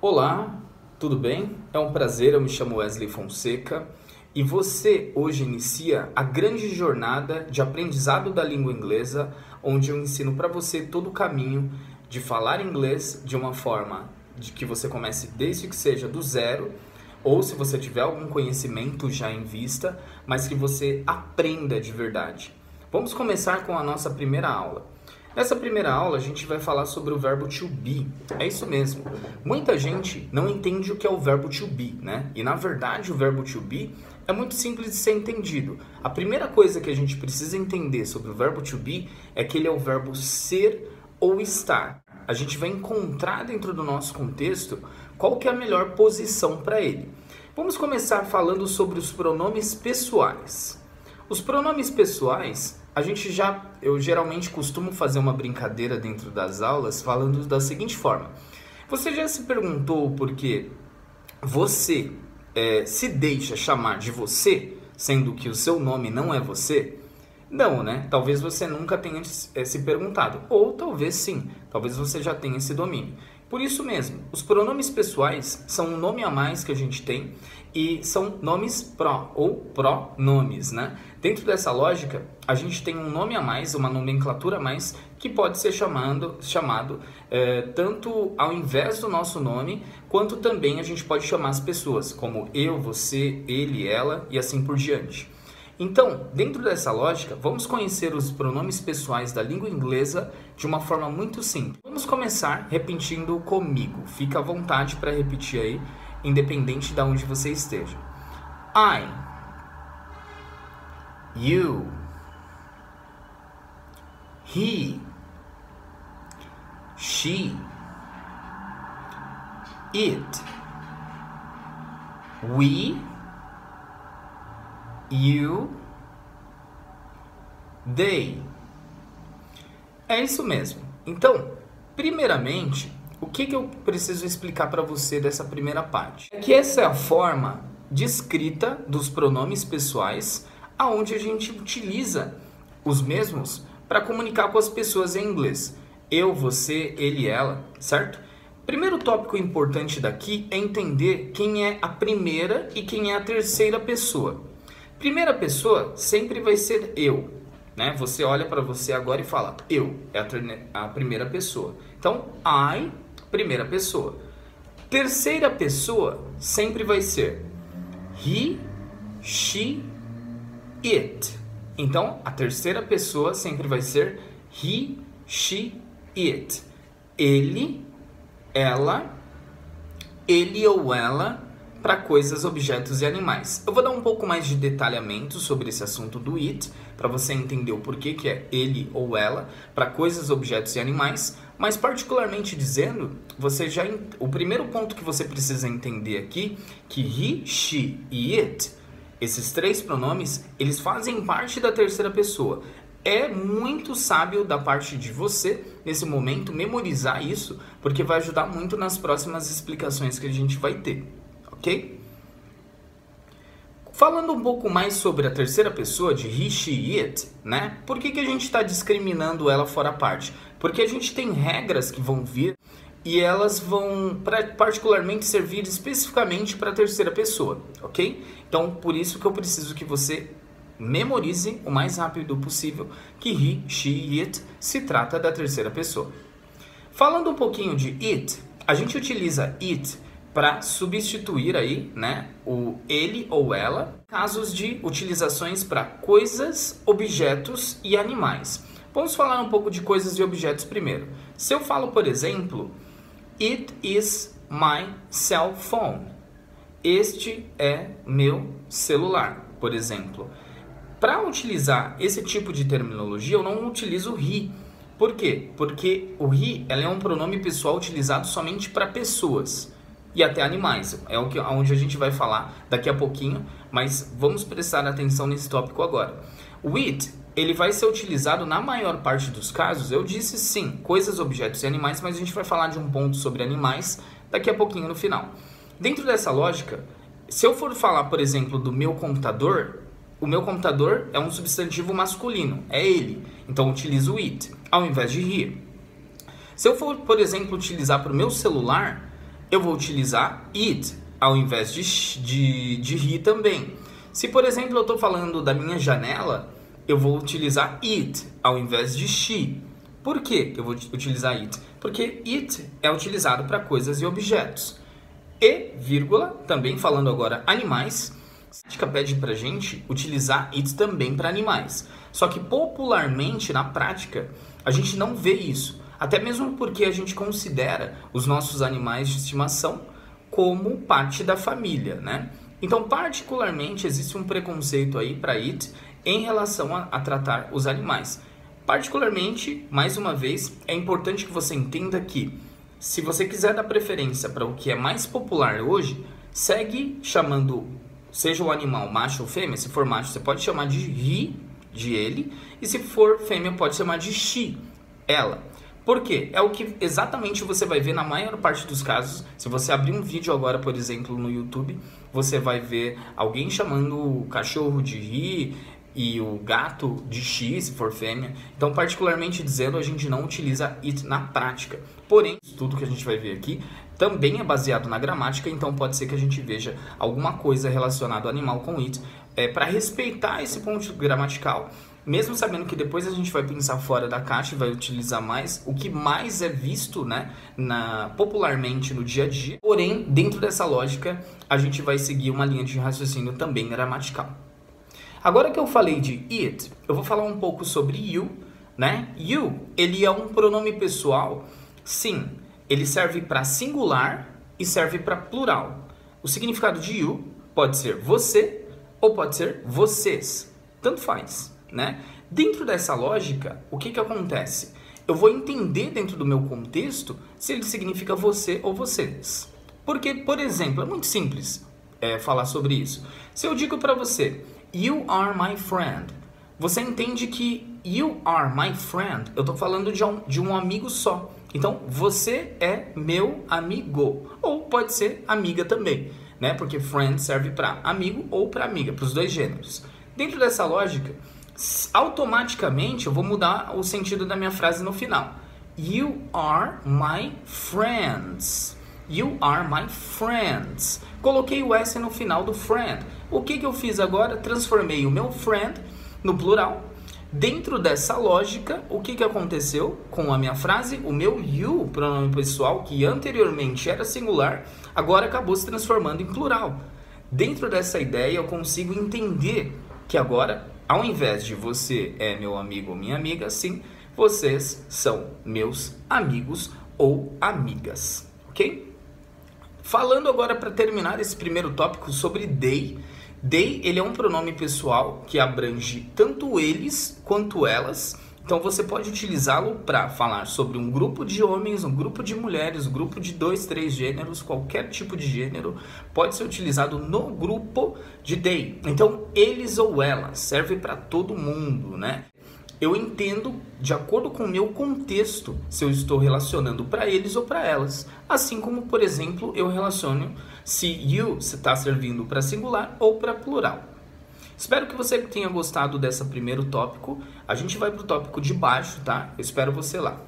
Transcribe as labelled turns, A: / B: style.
A: Olá, tudo bem? É um prazer, eu me chamo Wesley Fonseca e você hoje inicia a grande jornada de aprendizado da língua inglesa, onde eu ensino para você todo o caminho de falar inglês de uma forma de que você comece desde que seja do zero, ou se você tiver algum conhecimento já em vista, mas que você aprenda de verdade. Vamos começar com a nossa primeira aula. Nessa primeira aula a gente vai falar sobre o verbo to be. É isso mesmo. Muita gente não entende o que é o verbo to be, né? E na verdade o verbo to be é muito simples de ser entendido. A primeira coisa que a gente precisa entender sobre o verbo to be é que ele é o verbo ser ou estar. A gente vai encontrar dentro do nosso contexto qual que é a melhor posição para ele. Vamos começar falando sobre os pronomes pessoais. Os pronomes pessoais, eu geralmente costumo fazer uma brincadeira dentro das aulas falando da seguinte forma. Você já se perguntou por que você se deixa chamar de você, sendo que o seu nome não é você? Não, né? Talvez você nunca tenha se perguntado. Ou talvez sim, talvez você já tenha esse domínio. Por isso mesmo, os pronomes pessoais são um nome a mais que a gente tem e são nomes ou pronomes, né? Dentro dessa lógica, a gente tem um nome a mais, uma nomenclatura a mais, que pode ser chamado tanto ao invés do nosso nome, quanto também a gente pode chamar as pessoas, como eu, você, ele, ela e assim por diante. Então, dentro dessa lógica, vamos conhecer os pronomes pessoais da língua inglesa de uma forma muito simples. Vamos começar repetindo comigo. Fica à vontade para repetir aí, independente de onde você esteja. I, you, he, she, it, we, you, they. É isso mesmo. Então, primeiramente, o que eu preciso explicar para você dessa primeira parte? É que essa é a forma de escrita dos pronomes pessoais, aonde a gente utiliza os mesmos para comunicar com as pessoas em inglês. Eu, você, ele, ela, certo? Primeiro tópico importante daqui é entender quem é a primeira e quem é a terceira pessoa. Primeira pessoa sempre vai ser eu, né? Você olha para você agora e fala, eu é a primeira pessoa. Então, I, primeira pessoa. Terceira pessoa sempre vai ser he, she, it. Então, a terceira pessoa sempre vai ser he, she, it. Ele, ela, ele ou ela, para coisas, objetos e animais. Eu vou dar um pouco mais de detalhamento sobre esse assunto do it, para você entender o porquê que é ele ou ela, para coisas, objetos e animais, mas particularmente dizendo, o primeiro ponto que você precisa entender aqui, que he, she e it, esses três pronomes, eles fazem parte da terceira pessoa. É muito sábio da parte de você, nesse momento, memorizar isso, porque vai ajudar muito nas próximas explicações que a gente vai ter. Ok? Falando um pouco mais sobre a terceira pessoa de he, she, it, né? Por que a gente está discriminando ela fora parte? Porque a gente tem regras que vão vir e elas vão particularmente servir especificamente para a terceira pessoa, ok? Então, por isso que eu preciso que você memorize o mais rápido possível que he, she e it se trata da terceira pessoa. Falando um pouquinho de it, a gente utiliza it para substituir aí, né, o ele ou ela, casos de utilizações para coisas, objetos e animais. Vamos falar um pouco de coisas e objetos primeiro. Se eu falo, por exemplo, it is my cell phone. Este é meu celular, por exemplo. Para utilizar esse tipo de terminologia, eu não utilizo he. Por quê? Porque o he ela é um pronome pessoal utilizado somente para pessoas e até animais. É onde a gente vai falar daqui a pouquinho, mas vamos prestar atenção nesse tópico agora. O it, ele vai ser utilizado na maior parte dos casos, eu disse sim, coisas, objetos e animais, mas a gente vai falar de um ponto sobre animais daqui a pouquinho no final. Dentro dessa lógica, se eu for falar, por exemplo, do meu computador, o meu computador é um substantivo masculino, é ele, então eu utilizo it, ao invés de he. Se eu for, por exemplo, utilizar para o meu celular, eu vou utilizar it ao invés de he também. Se, por exemplo, eu estou falando da minha janela, eu vou utilizar it ao invés de she. Por que eu vou utilizar it? Porque it é utilizado para coisas e objetos. E, vírgula, também falando agora animais, a prática pede para a gente utilizar it também para animais. Só que popularmente, na prática, a gente não vê isso. Até mesmo porque a gente considera os nossos animais de estimação como parte da família, né? Então, particularmente, existe um preconceito aí para it em relação a tratar os animais. Particularmente, mais uma vez, é importante que você entenda que, se você quiser dar preferência para o que é mais popular hoje, segue chamando, seja o animal macho ou fêmea. Se for macho, você pode chamar de he, de ele, e se for fêmea, pode chamar de she, ela. Por quê? É o que exatamente você vai ver na maior parte dos casos. Se você abrir um vídeo agora, por exemplo, no YouTube, você vai ver alguém chamando o cachorro de he e o gato de she, se for fêmea. Então, particularmente dizendo, a gente não utiliza it na prática. Porém, tudo que a gente vai ver aqui também é baseado na gramática, então pode ser que a gente veja alguma coisa relacionada ao animal com it, para respeitar esse ponto gramatical. Mesmo sabendo que depois a gente vai pensar fora da caixa e vai utilizar mais o que mais é visto, né, popularmente no dia a dia. Porém, dentro dessa lógica, a gente vai seguir uma linha de raciocínio também gramatical. Agora que eu falei de it, eu vou falar um pouco sobre you, né? You, ele é um pronome pessoal. Sim, ele serve para singular e serve para plural. O significado de you pode ser você ou pode ser vocês. Tanto faz, né? Dentro dessa lógica, o que acontece? Eu vou entender dentro do meu contexto se ele significa você ou vocês. Porque, por exemplo, é muito simples falar sobre isso. Se eu digo para você, you are my friend, você entende que you are my friend, eu estou falando de um amigo só. Então, você é meu amigo. Ou pode ser amiga também, né? Porque friend serve para amigo ou para amiga, para os dois gêneros. Dentro dessa lógica, automaticamente eu vou mudar o sentido da minha frase no final. You are my friends. You are my friends. Coloquei o S no final do friend. O que eu fiz agora? Transformei o meu friend no plural. Dentro dessa lógica, o que aconteceu com a minha frase? O meu you, pronome pessoal, que anteriormente era singular, agora acabou se transformando em plural. Dentro dessa ideia, eu consigo entender que agora, ao invés de você é meu amigo ou minha amiga, sim, vocês são meus amigos ou amigas, ok? Falando agora para terminar esse primeiro tópico sobre they. They, ele é um pronome pessoal que abrange tanto eles quanto elas. Então você pode utilizá-lo para falar sobre um grupo de homens, um grupo de mulheres, um grupo de 2, 3 gêneros, qualquer tipo de gênero pode ser utilizado no grupo de they. Então eles ou elas serve para todo mundo, né? Eu entendo de acordo com o meu contexto se eu estou relacionando para eles ou para elas. Assim como, por exemplo, eu relaciono se you está servindo para singular ou para plural. Espero que você tenha gostado desse primeiro tópico. A gente vai para o tópico de baixo, tá? Eu espero você lá.